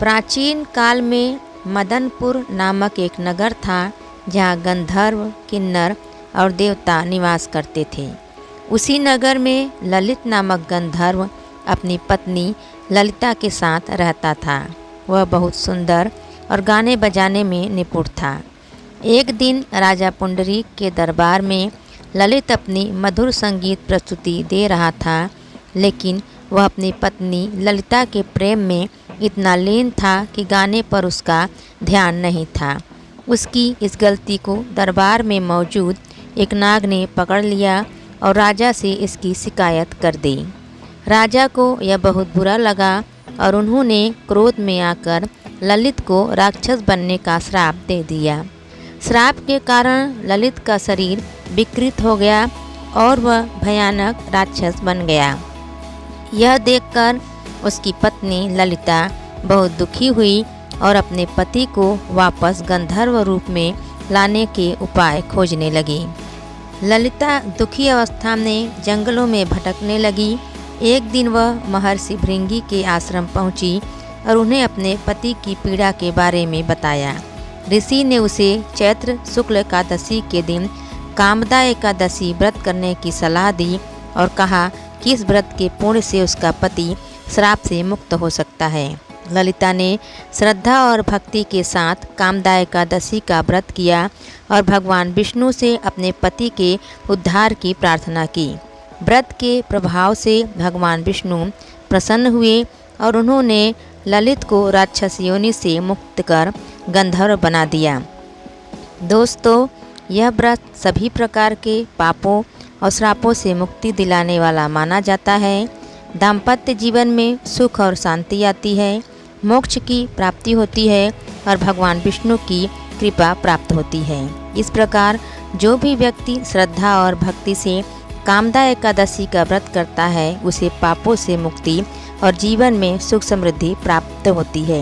प्राचीन काल में मदनपुर नामक एक नगर था जहाँ गंधर्व, किन्नर और देवता निवास करते थे। उसी नगर में ललित नामक गंधर्व अपनी पत्नी ललिता के साथ रहता था। वह बहुत सुंदर और गाने बजाने में निपुण था। एक दिन राजा पुंडरीक के दरबार में ललित अपनी मधुर संगीत प्रस्तुति दे रहा था, लेकिन वह अपनी पत्नी ललिता के प्रेम में इतना लीन था कि गाने पर उसका ध्यान नहीं था। उसकी इस गलती को दरबार में मौजूद एक नाग ने पकड़ लिया और राजा से इसकी शिकायत कर दी। राजा को यह बहुत बुरा लगा और उन्होंने क्रोध में आकर ललित को राक्षस बनने का श्राप दे दिया। श्राप के कारण ललित का शरीर विकृत हो गया और वह भयानक राक्षस बन गया। यह देखकर उसकी पत्नी ललिता बहुत दुखी हुई और अपने पति को वापस गंधर्व रूप में लाने के उपाय खोजने लगी। ललिता दुखी अवस्था में जंगलों में भटकने लगी। एक दिन वह महर्षि भृंगी के आश्रम पहुंची और उन्हें अपने पति की पीड़ा के बारे में बताया। ऋषि ने उसे चैत्र शुक्ल एकादशी के दिन कामदा एकादशी व्रत करने की सलाह दी और कहा कि इस व्रत के पुण्य से उसका पति श्राप से मुक्त हो सकता है। ललिता ने श्रद्धा और भक्ति के साथ कामदा एकादशी का व्रत किया और भगवान विष्णु से अपने पति के उद्धार की प्रार्थना की। व्रत के प्रभाव से भगवान विष्णु प्रसन्न हुए और उन्होंने ललित को राक्षस योनि से मुक्त कर गंधर्व बना दिया। दोस्तों, यह व्रत सभी प्रकार के पापों और श्रापों से मुक्ति दिलाने वाला माना जाता है। दाम्पत्य जीवन में सुख और शांति आती है, मोक्ष की प्राप्ति होती है और भगवान विष्णु की कृपा प्राप्त होती है। इस प्रकार जो भी व्यक्ति श्रद्धा और भक्ति से कामदा एकादशी का व्रत करता है, उसे पापों से मुक्ति और जीवन में सुख समृद्धि प्राप्त होती है।